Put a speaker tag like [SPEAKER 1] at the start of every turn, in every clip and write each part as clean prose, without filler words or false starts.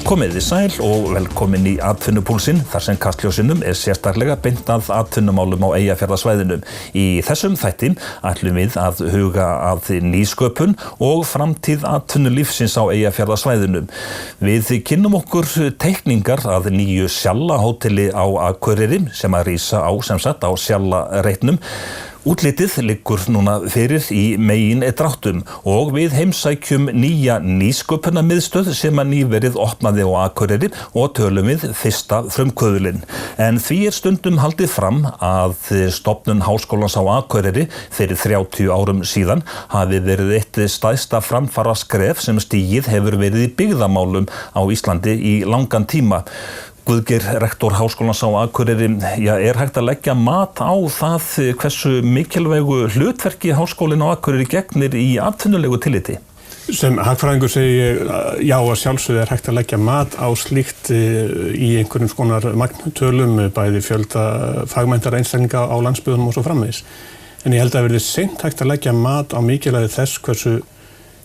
[SPEAKER 1] Komiði sæl og velkomin í atvinnupúlsinn þar sem kastljósinum sérstaklega beint að atvinnumálum á Eyjafjarðarsvæðinu. Í þessum þætti ætlum við að huga að nýsköpun og framtíð atvinnulífsins á Eyjafjarðarsvæðinu. Við kynnum okkur teikningar að nýju Sjalla-hóteli á Akureyri sem að rísa á á Sjalla-reitnum. Útlitið liggur núna fyrir í megin dráttum og við heimsækjum nýja nýsköpunarmiðstöð sem að nýverið opnaði á Akureyri og tölum við fyrsta frumkvöðulinn. En því stundum haldið fram að stofnun Háskólans á Akureyri fyrir 30 árum síðan hafi verið eitt stærsta framfaraskref sem stigið hefur verið í byggðamálum á Íslandi í langan tíma. Guðgeir, rektor Háskólans á Akureyri, hægt að leggja mat á það hversu mikilvægu hlutverki Háskólinn á Akureyri gegnir í atvinnulegu tilliti?
[SPEAKER 2] Sem hagfræðingur segi ég, já, að sjálfsögðu hægt að leggja mat á slíkt í einhverjum skonar magntölum, bæði fjölda fagmenntara einstaklinga á landsbyggðunum og svo framvegis. En ég held að verði seint hægt að leggja mat á mikilvægi þess hversu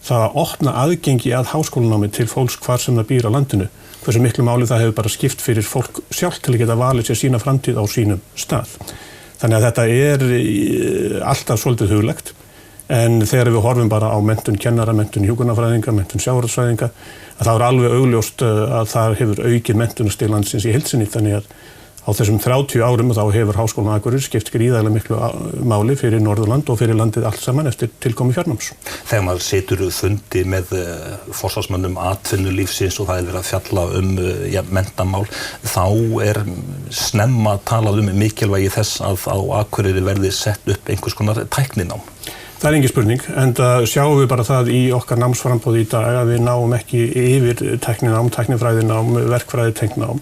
[SPEAKER 2] það að opna aðgengi að háskólanámi til fólks hvar sem það býr á landinu. Hversu miklu máli það hefur bara skipt fyrir fólk sjálft til að geta valið sér sína framtíð á sínum stað. Þannig að þetta alltaf svolítið huglegt, en þegar við horfum bara á menntun kennara, menntun hjúkrunarfræðinga, menntun sjávarútvegsfræðinga, að það alveg augljóst að það hefur aukið menntunarstig landsins í heild sinni, þannig að á þessum 30 árum þá hefur Háskólinn á Akureyri skipt gríðarlega miklu máli fyrir Norðurland og fyrir landið allt saman eftir tilkomu fjarnáms.
[SPEAKER 1] Þegar maður situr fundi með forsvarsmönnum atvinnulífsins og það verið að fjalla menntamál, þá snemma talað mikilvægi þess að á Akureyri verði sett upp einhvers konar tækninám.
[SPEAKER 2] Það engin spurning, en það sjáum við bara það í okkar námsframboði í dag að við náum ekki yfir tækninám, tæknifræðinám, verkfræðitengninám.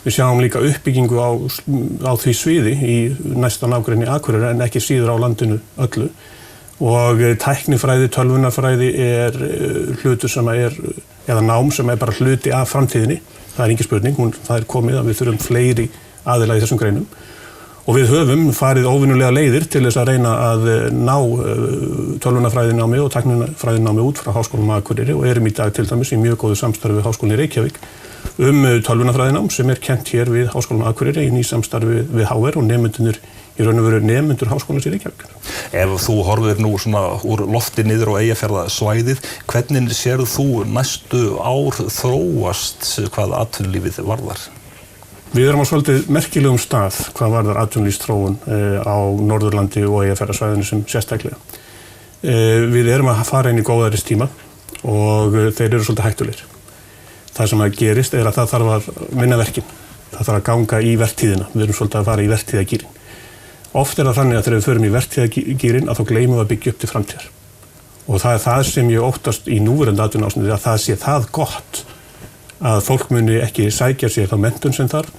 [SPEAKER 2] Við sjáum líka uppbyggingu á því sviði í næsta nágrenni Akureyri en ekki síður á landinu öllu. Og tæknifræði, tölvunarfræði hlutur sem eða nám sem bara hluti af framtíðinni. Það engin spurning, það komið að við þurfum fleiri aðila í þessum greinum. Og við höfum farið óvinnulega leiðir til þess að reyna að ná tölvunarfræðinámi og tæknifræðinámi út frá Háskólanum á Akureyri og erum í dag til dæmis í mjög góðu samstarfi við Háskólann í Reykjavík tölvunarfræðinám sem kennt hér við Háskólann á Akureyri í nýsamstarfi við HR og nemendurnir í raun og veru nemendur Háskólans í Reykjavík.
[SPEAKER 1] Ef þú horfir nú svona úr lofti niður á Eyjafjarðarsvæðið, hvernig sérðu þú næstu ár þróast hvað atvinnulífið varðar?
[SPEAKER 2] Við erum á svolítið merkilegum stað hvað varðar atvinnulífsþróun á Norðurlandi og Eyjafjarðarsvæðinu sem sérstaklega. Við erum að fara inn í góðæristíma og þeir eru svolítið hættulegir. Það sem að gerist að það þarf að vinna verkin. Það þarf að ganga í vertíðina. Við erum svolítið að fara í vertíðagírinn. Oft það þannig að þegar við förum í vertíðagírinn að þá gleymum við að byggja upp til framtíðar. Og það það sem ég óttast í núverandi atvinnuástandi að það sé það gott að fólk muni ekki sækja sér þá menntun sem þarf.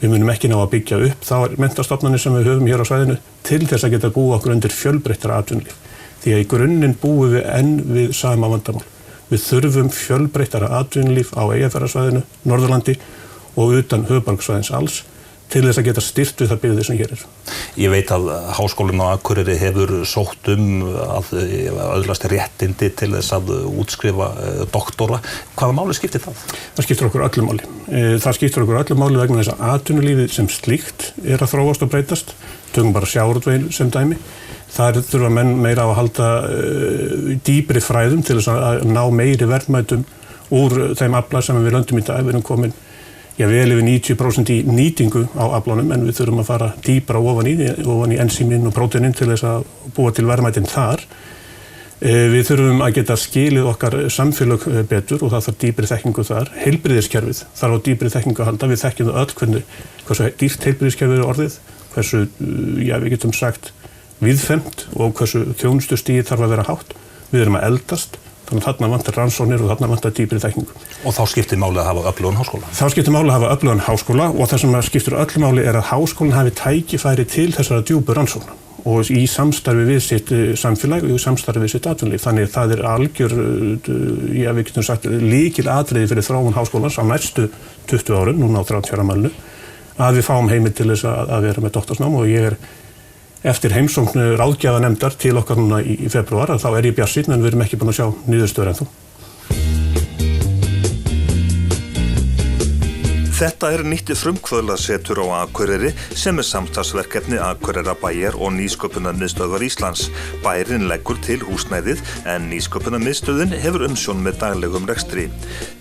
[SPEAKER 2] Við munum ekki ná að byggja upp þá menntastofnanir sem við höfum hér á svæðinu til þess að geta búa okkur undir fjölbreyttara atvinnulíf. Því að í grunninn búum við enn við sama vandamál. Við þurfum fjölbreyttara atvinnulíf á Eyjafjarðarsvæðinu, Norðurlandi og utan höfuðborgarsvæðins alls til þess að geta styrkt við það byggðir sem hér
[SPEAKER 1] Ég veit að Háskólinn á Akureyri hefur sótt að öðlast réttindi til þess að útskrifa doktora. Hvaða máli skiptir það?
[SPEAKER 2] Það skiptir okkur öllu máli. Það skiptir okkur öllu máli vegna þess að atvinnulífið sem slíkt að þróast og breytast. Tökum bara sjávarútveginn sem dæmi. Þar þurfa menn meira á að halda dýpri fræðum til þess að ná meiri verðmætum úr þeim afla sem við löndum í dag. Við erum komin vel yfir 90% í nýtingu á aflanum en við þurfum að fara dýpra ofan í ensímin og próteinin til þess að búa til verðmætin þar. Við þurfum að geta skilið okkar samfélag betur og það þarf dýpri þekkingu þar. Heilbrigðiskerfið þarf á dýpri þekkingu að halda. Við þekkjum það öll hversu dýrt heilbrigðiskerfið orðið, hversu, við getum sagt, viðfemt og hversu þjónustustigið þarf að vera hátt. Við erum að eldast, þannig að þarna vantar rannsóknir og þarna vantar dýpri þekkingu.
[SPEAKER 1] Og þá skiptir máli að hafa öflugan háskóla?
[SPEAKER 2] Þá skiptir máli að hafa öflugan háskóla og það sem skiptir öllu máli að háskólinn hafi tækifæri til þessara djúpu rannsókna. og í samstarfi við sitt samfélag og í samstarfi við sitt atvinnulíf. Þannig það algjör, við getum sagt, lykilatriði fyrir þróun háskólans á næstu 20 árum, núna á 30 ára afmælinu, að við fáum heimild til þess að vera með doktorsnám og ég eftir heimsókn ráðgjafarnefndar til okkar núna í febrúar, þá ég bjartsýnn en við erum ekki búin að sjá niðurstöður ennþá.
[SPEAKER 1] Þetta nýtt frumkvöðlasetur á Akureyri sem samstarfsverkefni Akureyrarbæjar og Nýsköpunarmiðstöðvar Íslands. Bærinn leggur til húsnæðið en Nýsköpunarmiðstöðin hefur umsjón með daglegum rekstri.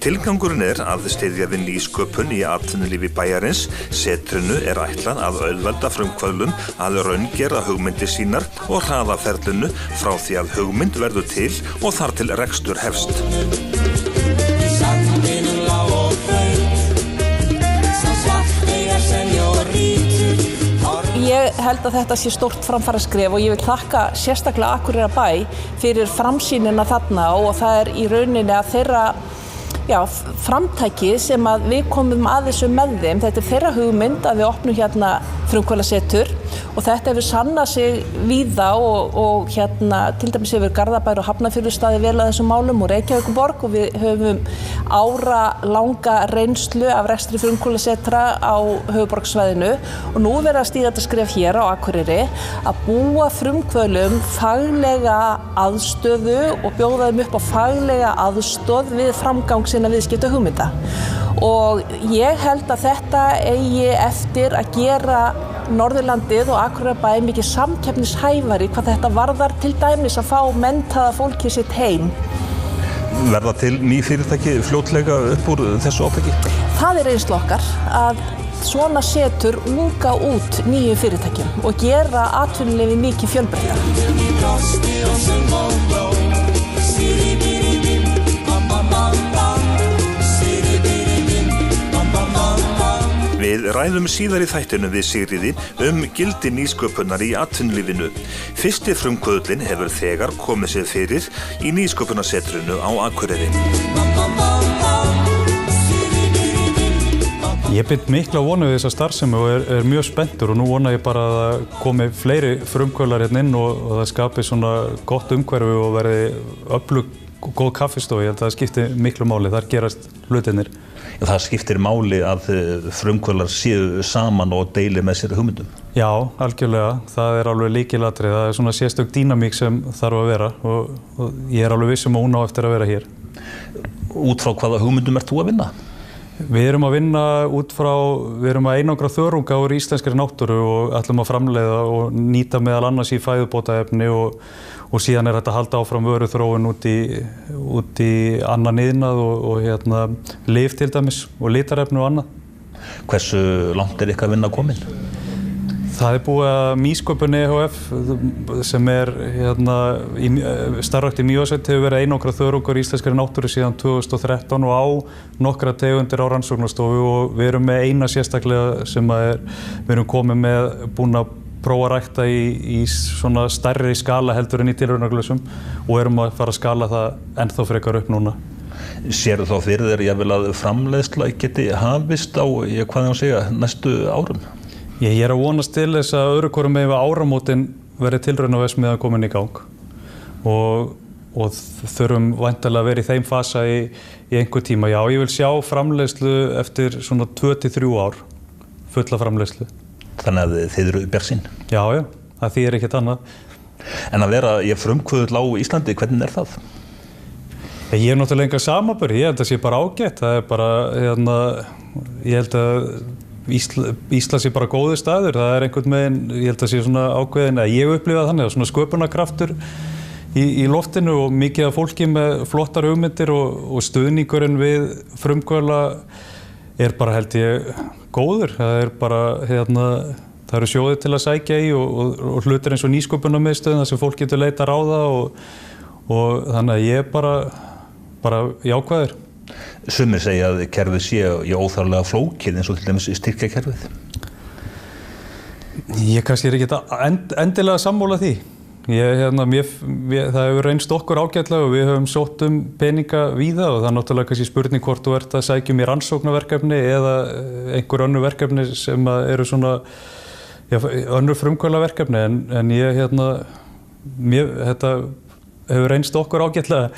[SPEAKER 1] Tilgangurinn að styðja við nýsköpun í atvinnulífi bæjarins. Setrinu ætlað að auðvelda frumkvöðlum að raungera hugmyndir sínar og hraða ferlinu frá því að hugmynd verður til og þar til rekstur hefst.
[SPEAKER 3] Ég held að þetta sé stórt framfaraskref og ég vil þakka sérstaklega Akureyrarbæ fyrir framsýnina þarna og það í rauninni að þeirra framtæki sem að við komum að þessu með þeim. Þetta þeirra hugmynd að við opnum hérna frumkvöðlasetur og þetta hefur sannað sig víða og til dæmis hefur Garðabær og Hafnarfjörður staðið vel að þessum málum og Reykjavíkurborg og við höfum áralanga reynslu af rekstri frumkvöðlasetra á höfuðborgarsvæðinu og nú verið að stíga þetta skref hér á Akureyri að búa frumkvöðlum faglega aðstöðu og bjóða þeim upp á faglega aðstoð við framgang sinna viðskipta hugmynda. Og ég held að þetta eigi eftir að gera Norðurlandið og Akureyrarbæ mikið samkeppnishæfari hvað þetta varðar til dæmis að fá menntaða fólkið sitt heim.
[SPEAKER 1] Verða til ný fyrirtæki fljótlega upp úr þessu átaki?
[SPEAKER 3] Það reynsla okkar að svona setur unga út nýju fyrirtækjum og gera atvinnulífið mikið fjölbreyttara.
[SPEAKER 1] Við ræðum síðar í þættinum við Sigríði gildi nýsköpunar í atvinnulífinu. Fyrsti frumkvöðullinn hefur þegar komið sér fyrir í nýsköpunarsetrinu á Akureyri.
[SPEAKER 4] Ég bind mikla vonu við þessa starfsemi og mjög spenntur og nú vona ég bara að það komi fleiri frumkvöðlar hérna inn og það skapi svona gott umhverfi og verði öflug og góð kaffistofa. Ég held að það skipti miklu máli, þar gerast hlutirnir.
[SPEAKER 1] Það skiptir máli að frumkvöðlar séu saman og deili með sér hugmyndum?
[SPEAKER 4] Já, algjörlega. Það alveg lykilatriði. Það svona sérstök dýnamík sem þarf að vera og ég alveg viss að hún á eftir að vera hér.
[SPEAKER 1] Út frá hvaða hugmyndum ert þú að vinna?
[SPEAKER 4] Við erum að vinna við erum að einangra þörunga úr íslenskri náttúru og ætlum að framleiða og nýta meðal annars í fæðubótaefni og síðan þetta að halda áfram vöruþróun út í annan iðnað og lyf til dæmis og litarefni og annað.
[SPEAKER 1] Hversu langt ykkar vinna komin?
[SPEAKER 4] Það búið að Nýsköpun EHF sem starfrækt í Mývatnssveit hefur verið einangrað þörungar í íslenskri náttúru síðan 2013 og á nokkra tegundir á rannsóknarstofu og við erum með eina sérstaklega sem við erum komið með búin að prófa að rækta í svona stærri skala heldur en í tilraunarglössum og erum að fara að skala það ennþá frekar upp núna.
[SPEAKER 1] Sérðu þá fyrir þér jafnvel að framleiðsla geti hafist á, næstu árum?
[SPEAKER 4] Ég að vonast til þess að öðru hvoru megin við áramótin verði tilraunaverksmiðjan komin í gang og þurfum væntanlega að vera í þeim fasa í einhver tíma. Já, ég vil sjá framleiðslu eftir svona 2-3 ár, fulla framleiðslu.
[SPEAKER 1] Þannig að þið eru bjartsýn?
[SPEAKER 4] Já, það þýðir ekkert annað.
[SPEAKER 1] En að vera frumkvöðull á Íslandi, hvernig það?
[SPEAKER 4] Ég náttúrulega enga samanburð, ég held að sé bara ágætt. Það bara, ég held að Ísland sé bara góður staður, það einhvern veginn, ég held að sé svona ákveðin að ég upplifa þannig, svona sköpunarkraftur í loftinu og mikið af fólki með flottar hugmyndir og stuðningurinn við frumkvöðla bara held ég góður. Það bara, það eru sjóðir til að sækja í og hlutir eins og nýsköpunarmiðstöðin þar sem fólk getur leita ráða og þannig að ég bara jákvæður.
[SPEAKER 1] Sumir segja að kerfið sé óþarflega flókið eins og til dæmis styrkjakerfið.
[SPEAKER 4] Ég kannski ekki endilega sammála því. Það hefur reynst okkur ágætlega og við höfum sótt peninga víða og það náttúrulega kannski spurning hvort þú ert að sækja í rannsóknarverkefni eða einhver önnur verkefni sem eru svona önnur frumkvöðlaverkefni en ég þetta hefur reynst okkur ágætlega.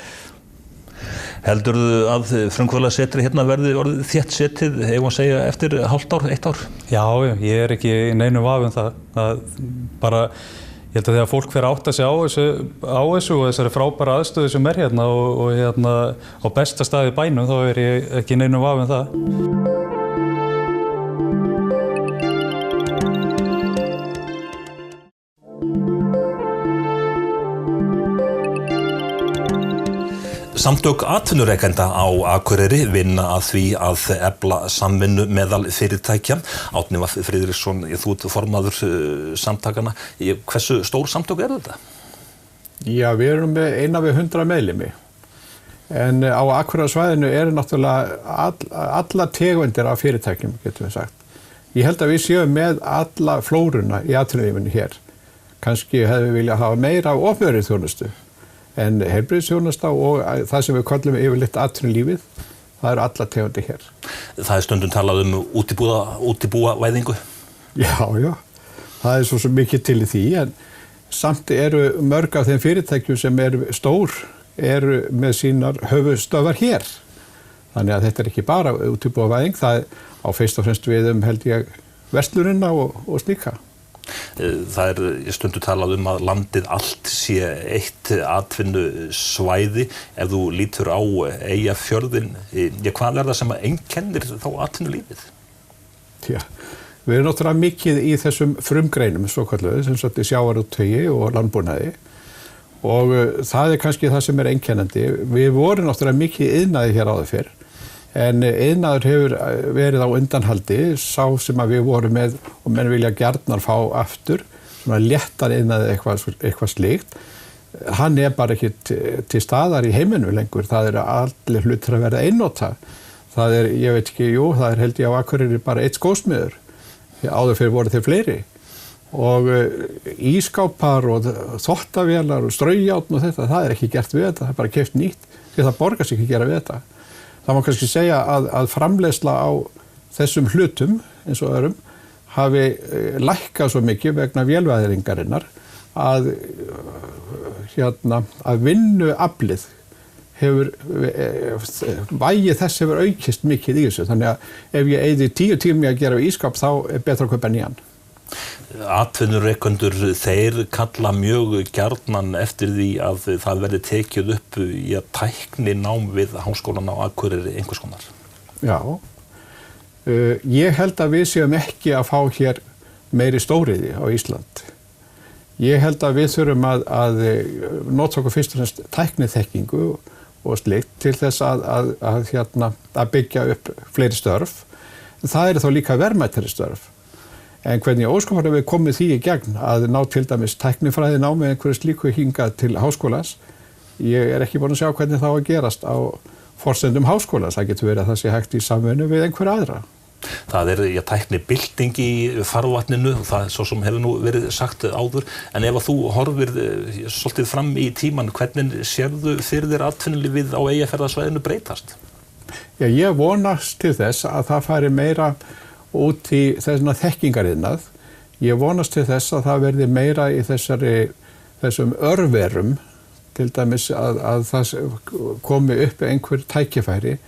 [SPEAKER 1] Heldurðu að frumkvöðlasetri verði orðið þétt setið, eigum að segja, eftir hálft ár, 1 ár?
[SPEAKER 4] Já, ég er ekki í neinu vafi það. Bara, ég held að þegar fólk fer að átta sig á þessu og þessari frábæra aðstöðu sem hérna og á besta staði í bænum, þá er ég ekki í neinu vafi það.
[SPEAKER 1] Samtök atvinnurekenda á Akureyri vinna að því að efla samvinnu meðal fyrirtækja. Árni Friðriksson, þú ert formaður samtakana. Hversu stór samtök þetta?
[SPEAKER 5] Já, við erum með innan við 100 meðlimi. En á Akureyrarsvæðinu eru náttúrulega alla tegundir af fyrirtækjum, getum við sagt. Ég held að við séum með alla flóruna í atvinnulífinu hér. Kannski hefðum við viljað hafa meira af opinberri þjónustu. En heilbrigðisþjónusta og það sem við kallum yfirleitt atvinnulífið, það eru alla tegundir hér.
[SPEAKER 1] Það er stundum talað útibúavæðingu?
[SPEAKER 5] Já, það svo mikið til í því, en samt eru mörg af þeim fyrirtækjum sem eru stór, eru með sínar höfuðstöðvar hér. Þannig að þetta er ekki bara útibúavæðing, það á fyrst og fremst við held ég, verslunina og slíka.
[SPEAKER 1] Það er stundum talað að landið allt sé eitt atvinnusvæði. Ef þú lítur á Eyjafjörðinn, hvað er það sem einkennir þá atvinnulífið?
[SPEAKER 5] Já, við erum náttúrulega mikið í þessum frumgreinum, svokölluðu, sem sagt í sjávarútvegi og landbúnaði. Og það er kannski það sem er einkennandi. Við vorum náttúrulega mikið iðnaði hér áður fyrr. En iðnaður hefur verið á undanhaldi, sá sem að við vorum með og menn vilja gjarnan fá aftur, svona léttan iðnaði eitthvað slíkt. Hann er bara ekki til staðar í heiminu lengur, það eru allir hlutir að verða einnota. Það er, ég veit ekki, það er held ég á Akureyri bara 1 skósmiður, áður fyrir voru þeir fleiri. Og ískápar og þvottavélar og straujárn og þetta, það er ekki gert við þetta, það er bara keypt nýtt, því það borgar sig ekki að gera við þetta. Það má kannski segja að framleiðsla á þessum hlutum, eins og öðrum, hafi lækkað svo mikið vegna vélvæðingarinnar að vinnuaflið hefur, vægi þess hefur aukist mikið í þessu. Þannig að ef ég eyði 10 tíma að gera ískap, þá er betra að kaupa nýjan.
[SPEAKER 1] Atvinnurekendur, þeir kalla mjög gjarnan eftir því að það verði tekið upp í að tækninám við Háskólann á Akureyri einhvers konar.
[SPEAKER 5] Já, ég held að við séum ekki að fá hér meiri stóriði á Ísland. Ég held að við þurfum að nota okkur fyrst og fremst tækniþekkingu og slíkt til þess að byggja upp fleiri störf. Það eru þá líka verðmætari störf. En hvernig óskoparlega við komum því í gegn að ná til dæmis tæknifræði námi einhverju slíku hingað til háskólans, ég er ekki búin að sjá hvernig það á að gerast á forsendum háskólans. Það getur verið að það sé hægt í samvinnu við einhverja aðra.
[SPEAKER 1] Það er tæknibylting í farvatninu, það er svo sem hefur nú verið sagt áður, en ef að þú horfir svolítið fram í tíman, hvernig sérðu fyrir þér atvinnulífið á Eyjafjarðarsvæðinu breytast?
[SPEAKER 5] Já, ég vonast til þess að það fari meira út í þekkingariðnað. Ég vonast til þess að það verði meira í þessum örverum, til dæmis að það komi upp einhver tækifæri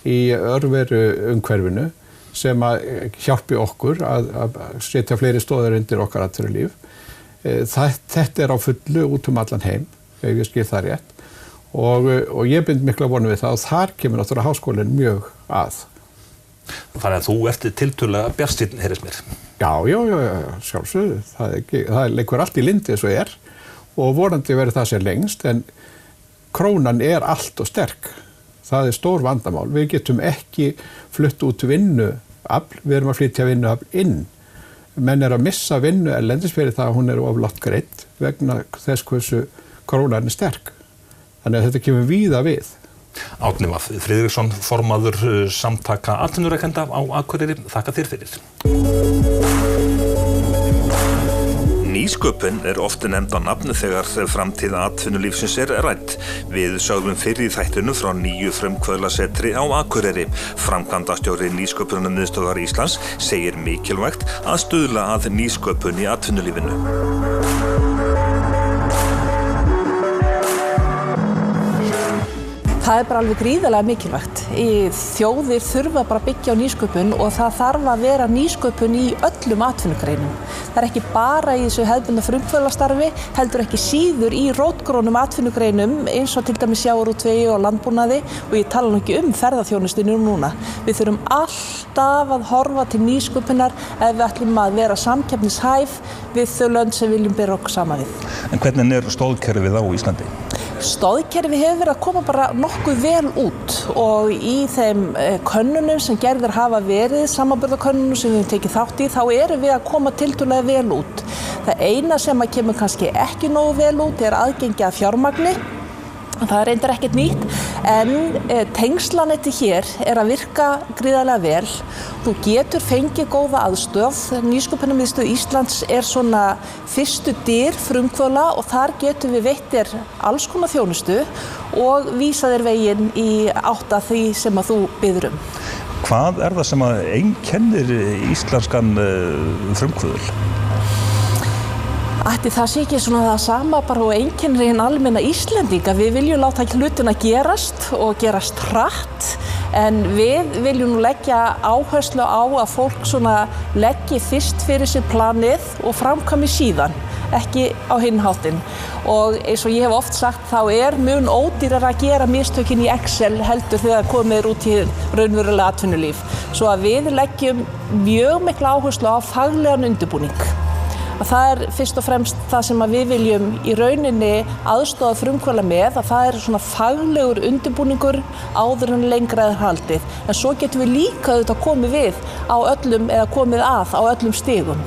[SPEAKER 5] í örveru umhverfinu sem að hjálpi okkur að setja fleiri stoðir undir okkar atvinnulíf. Þetta er á fullu út allan heim, ef ég skil það rétt. Og ég bind mikla vonu við það og þar kemur náttúrulega háskólinn mjög að.
[SPEAKER 1] Þannig að þú ert tiltölulega bjartsýnn, heyrist mér.
[SPEAKER 5] Já, sjálfsögðu. Það leikur allt í lindi eins og er og vonandi verður það sér lengst, en krónan er allt og sterk. Það er stór vandamál. Við getum ekki flutt út vinnuafl, við erum að flytja vinnuafl inn. Menn er að missa vinnu erlendis fyrir það að hún er of lágt greidd vegna þess hversu krónan er sterk. Þannig að þetta kemur víða við.
[SPEAKER 1] Árni Friðriksson, formaður samtaka atvinnurekenda á Akureyri, þakka þér fyrir. Ný Nýsköpun oft nefnd á nafn þegar framtíð atvinnulífsins rædd. Við sögðum fyrr í þættinu frá nýju frumkvöðlasetri á Akureyri. Framkvæmdastjóri Nýsköpunarmiðstöðvar Íslands segir mikilvægt að stuðla að nýsköpun í atvinnulífinu.
[SPEAKER 3] Það bara alveg gríðarlega mikilvægt. Þjóðir þurfa bara að byggja á nýsköpun og það þarf að vera nýsköpun í öllum atvinnugreinum. Það ekki bara í þessu hefðbundna frumkvöðlastarfi, heldur ekki síður í rótgrónum atvinnugreinum eins og til dæmis sjávarútvegi og landbúnaði og ég tala nú ekki ferðaþjónustuna núna. Við þurfum alltaf að horfa til nýsköpunar ef við ætlum að vera samkeppnishæf við þau lönd sem viljum bera okkur saman við.
[SPEAKER 1] En hvernig stoðkerfið á Íslandi?
[SPEAKER 3] Stoðkerfi hefur verið að koma bara nokkuð vel út og í þeim könnunum sem gerðir hafa verið, samanburðarkönnunum sem við höfum tekið þátt í, þá erum við að koma tiltölulega vel út. Það eina sem að kemur kannski ekki nógu vel út aðgengi að fjármagni. Það reyndar ekkert nýtt, en tengslanetti hér að virka gríðarlega vel. Þú getur fengið góða aðstöð. Nýsköpunarmiðstöð Íslands svona fyrstu dyr frumkvöðla og þar getum við veitt þér alls konar þjónustu og vísa þér veginn í átt að því sem að þú biður um.
[SPEAKER 1] Hvað það sem að einkennir íslenskan frumkvöðul?
[SPEAKER 3] Ætti það sé ekki svona það sama bara og einkennir hinn almenna Íslendinga. Við viljum láta hlutina gerast og gerast hratt, en við viljum nú leggja áherslu á að fólk svona leggi fyrst fyrir sér planið og framkvæmi síðan, ekki á hinn háttinn. Og eins og ég hef oft sagt, þá mun ódýrara að gera mistökin í Excel heldur þegar komið út í raunverulega atvinnulíf. Svo að við leggjum mjög mikla áherslu á faglegan undirbúning. Það fyrst og fremst það sem að við viljum í rauninni aðstoða frumkvöðla með, að það svona faglegur undirbúningur áður en lengra haldið. En svo getum við líka auðvitað komið við á öllum, eða komið að á öllum stigum.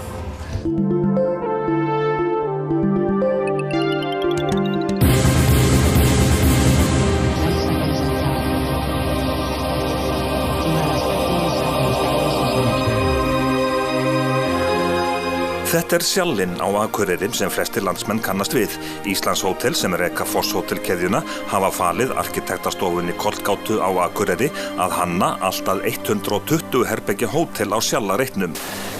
[SPEAKER 1] Þetta Sjallinn á Akureyri sem flestir landsmenn kannast við. Íslandshótel sem reka Foss hótelkeðjuna hafa falið arkitektastofunni Kollgátu á Akureyri að hanna allt að 120 herbergja hótel á Sjallareitnum.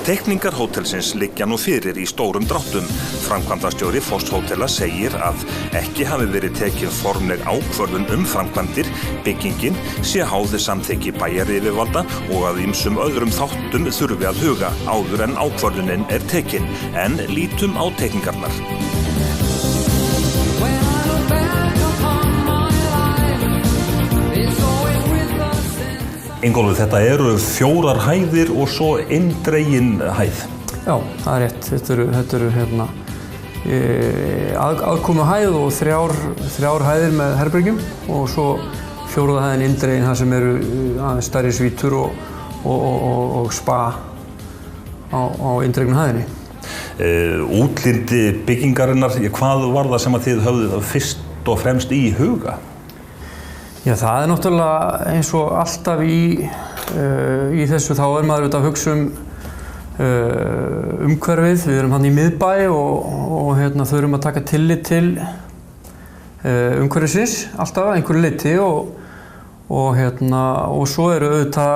[SPEAKER 1] Teikningar hótelsins liggja nú fyrir í stórum dráttum. Framkvæmdastjóri Foss hótela segir að ekki hafi verið tekin formleg ákvörðun framkvæmdir, byggingin sé háð samþykki bæjaryfirvalda og að ýmsum öðrum þáttum þurfi að huga áður en ákvörðunin tekin, en lítum á teikningarnar. Ingólfur, þetta eru 4 hæðir og svo eindregin hæð.
[SPEAKER 6] Já, það rétt. Þetta eru aðkomuhæð og 3 hæðir með herbergjum og svo 4. hæðin eindregin þar sem eru aðeins stærri svítur og spa á eindregnu hæðinni.
[SPEAKER 1] Útliti byggingarinnar, hvað var það sem að þið höfðuð fyrst og fremst í huga?
[SPEAKER 6] Já, það náttúrulega eins og alltaf í þessu, þá maður auðvitað að hugsa umhverfið. Við erum hann í miðbæ og þurfum að taka tillit til umhverfisins alltaf að einhverju leyti og svo eru auðvitað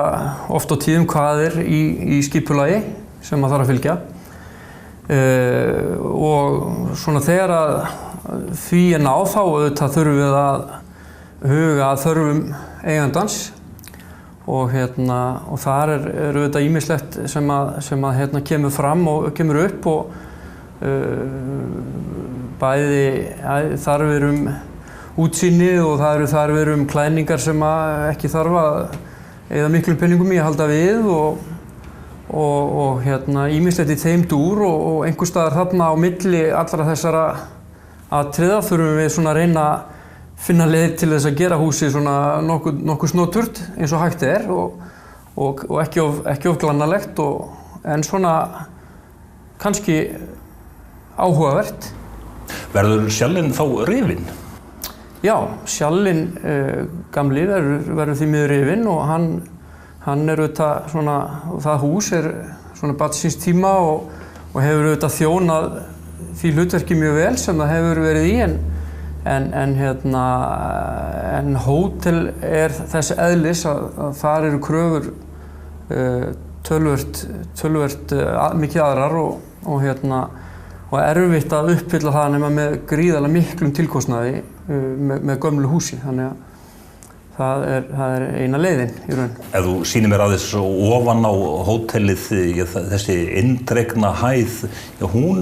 [SPEAKER 6] oft á tíðum kvaðir í skipulagi sem maður þarf að fylgja. Og svona þegar að því náð þá auðvitað þurfum við að huga að þörfum eigandans og þar auðvitað ýmislegt sem að kemur fram og kemur upp og bæði þarfir útsýni og það eru þarfir klæðningar sem að ekki þarf að eyða miklum peningum í að halda við og ýmislegt í þeim dúr og einhvers staðar þarna á milli allra þessara atriða þurfum við svona að reyna að finna leið til þess að gera húsið svona nokkuð snoturt eins og hægt og ekki of glannalegt en svona kannski áhugavert.
[SPEAKER 1] Verður Sjallinn þá rifinn?
[SPEAKER 6] Já, Sjallinn gamli verður því miður rifinn og hann auðvitað svona, og það hús svona barn síns tíma og hefur auðvitað þjónað því hlutverki mjög vel sem það hefur verið í en hótel þess eðlis að þar eru kröfur töluvert mikið aðrar og erfitt að uppfylla það nema með gríðarlega miklum tilkostnaði með gömlu húsi, þannig að það er eina leiðin í raun.
[SPEAKER 1] Ef þú sýnir mér aðeins ofan á hótelið, þessi indregna hæð, hún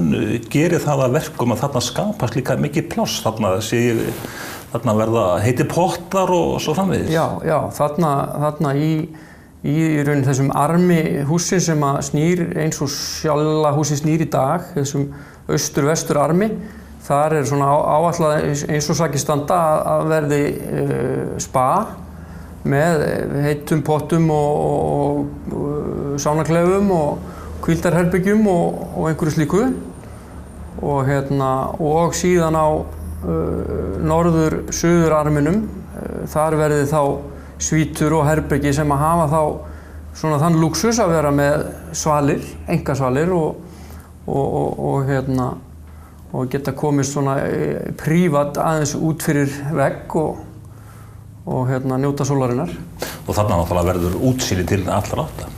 [SPEAKER 1] gerir það að verkum að þarna skapast líka mikið pláss, þarna verða heitir pottar og svo framvegis.
[SPEAKER 6] Já, þarna í raun þessum armi húsin sem að snýr eins og sjálfa húsi snýr í dag, þessum austur-vestur armi, þar svona áætlað eins og sakir standa að verði spa með heitum pottum og sánaklefum og hvíldarherbyggjum og einhverju slíku og síðan á norður-suður arminum þar verði þá svítur og herbyggi sem að hafa þá svona þann lúxus að vera með svalir, einkasvalir og geta komist svona prívat aðeins út fyrir vegg og njóta sólarinnar.
[SPEAKER 1] Og þarna náttúrulega verður útsýni til allra átta?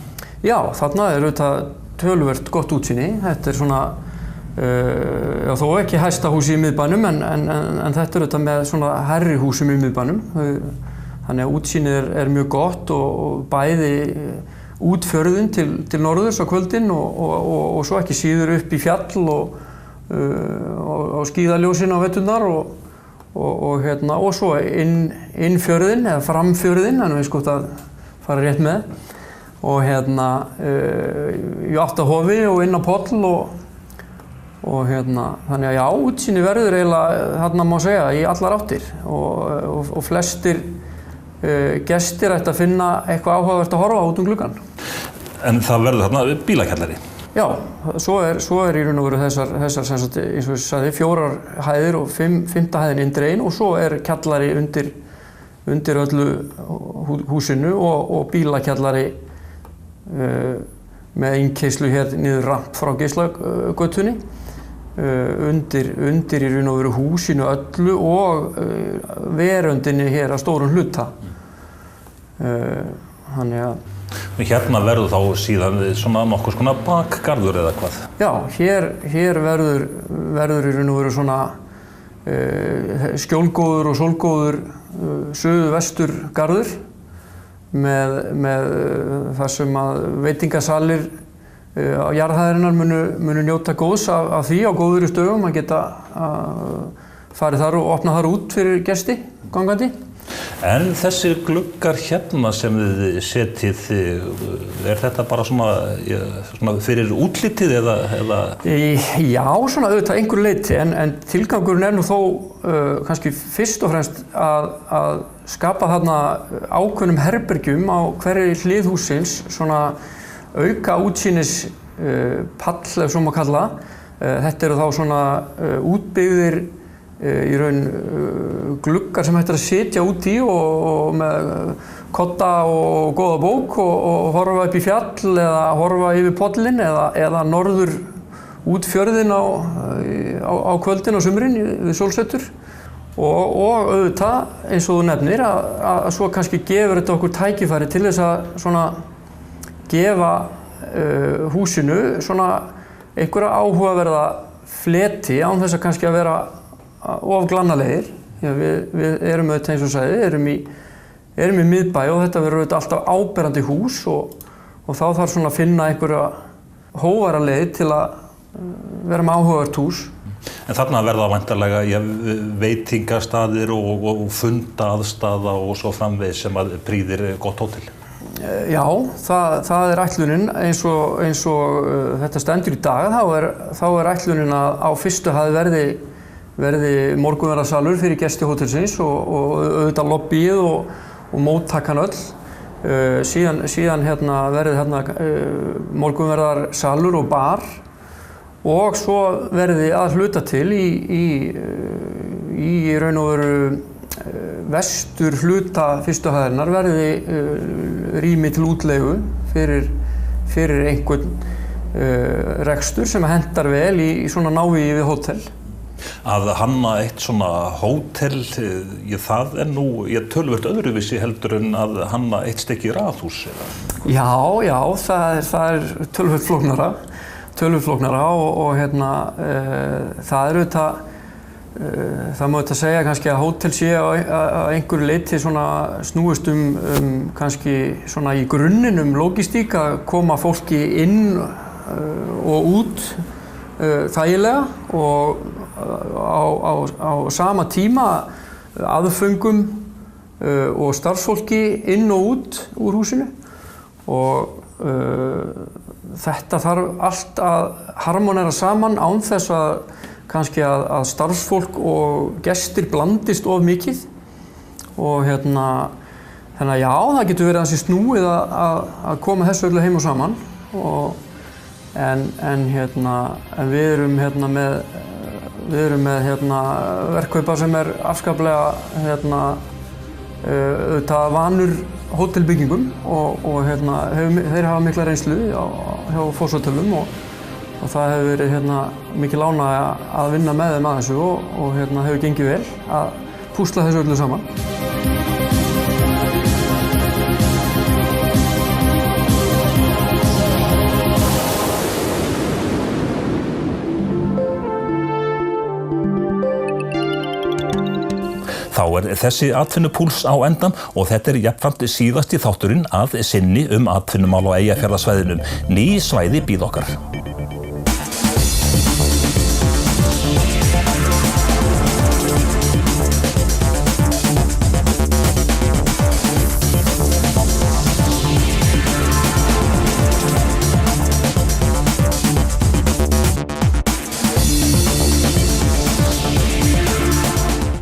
[SPEAKER 6] Já, þarna auðvitað töluvert gott útsýni. Þetta svona, þó ekki hæsta húsi í miðbænum en þetta auðvitað með svona hærri húsum í miðbænum. Þannig að útsýnið mjög gott og bæði út fjörðinn til norðurs á kvöldin og svo ekki síður upp í fjall og skíðaljósin á veturnar og svo inn fjörðinn eða fram fjörðinn, þannig að við sko að fara rétt með og í áttahofi og inn á poll og þannig að já, útsýni verður eiginlega þarna má segja í allar áttir og flestir gestir ætti að finna eitthvað áhugavert að horfa út gluggann.
[SPEAKER 1] En það verður þarna bílakjallari?
[SPEAKER 6] Já, svo er í raun og veru þessar sem sagt, eins og ég sagði, 4 hæðir og 5. hæðin indregin og svo er kjallari undir öllu húsinu og bílakjallari með innkeyslu hér niður ramp frá Geislagötunni undir í raun og veru húsinu öllu og veröndinni hér að stórum hluta. Þannig að
[SPEAKER 1] hérna verður þá síðan svona nokkuð svona bakgarður eða hvað?
[SPEAKER 6] Já, hér verður í raun og veru svona skjólgóður og sólgóður suðu-vestur garður með þar sem að veitingasalir á jarðhæðarinnar munu njóta góðs af því á góðri stöðum að geta farið þar og opna þar út fyrir gesti gangandi.
[SPEAKER 1] En þessir gluggar hérna sem þið setið, þetta bara svona fyrir útlitið eða?
[SPEAKER 6] Já, svona auðvitað einhverju leyti, en tilgangurinn nú þó kannski fyrst og fremst að skapa þarna ákveðnum herbergjum á hverri hlið hússins, svona auka útsýnis pall, ef svo má kalla. Þetta eru þá svona útbyggðir í raun gluggar sem hægt að sitja út í og með kodda og góða bók og horfa upp í fjall eða horfa yfir pollinn eða norður út fjörðinn á kvöldin og sumrin við sólsetur og auðvitað eins og þú nefnir að svo kannski gefur þetta okkur tækifæri til þess að svona gefa húsinu svona einhverja áhugaverða fleti án þess að kannski að vera of glannalegir. Við erum auðvitað eins og sagði, erum í miðbæ og þetta verður auðvitað alltaf áberandi hús og þá þarf svona að finna einhverja hógværa leið til að vera með áhugavert hús.
[SPEAKER 1] En þarna verða væntanlega veitingastaðir og fundaaðstaða og svo framvegis sem að prýðir gott hótel.
[SPEAKER 6] Já, það er ætlunin eins og þetta stendur í dag, þá er ætlunin að á fyrstu hæð verði morgunverðarsalur fyrir gesti hótelsins og auðvitað lobbyið og móttakan öll. Síðan verði morgunverðarsalur og bar og svo verði að hluta til í raun og veru vestur hluta fyrstu hæðarinnar verði rými til útleigu fyrir einhvern rekstur sem hentar vel í svona návígi við hótel.
[SPEAKER 1] Að hanna eitt svona hótel, það nú töluvert öðruvísi heldur en að hanna eitt stykki raðhús.
[SPEAKER 6] Já, það töluvert flóknara og það auðvitað, það má auðvitað segja kannski að hótel sé að einhverju leyti svona snúist kannski svona í grunninum lógistík að koma fólki inn og út þægilega og á sama tíma aðföngum og starfsfólki inn og út úr húsinu og þetta þarf allt að harmonera saman án þess að kannski að starfsfólk og gestir blandist of mikið og þannig að já, það getur verið ansi snúið að koma þessu öllu heim og saman en við erum með verkkaupa sem afskaplega auðvitað vanur hótelbyggingum og þeir hafa mikla reynslu hjá Foss-hótelum og það hefur verið mikil ánægja að vinna með þeim að þessu og hefur gengið vel að púsla þessu öllu saman.
[SPEAKER 1] Þá þessi atvinnupúls á endan og þetta jafnframt síðasti þátturinn að sinni atvinnumál á Eyjafjarðarsvæðinu. Ný svæði bíða okkar.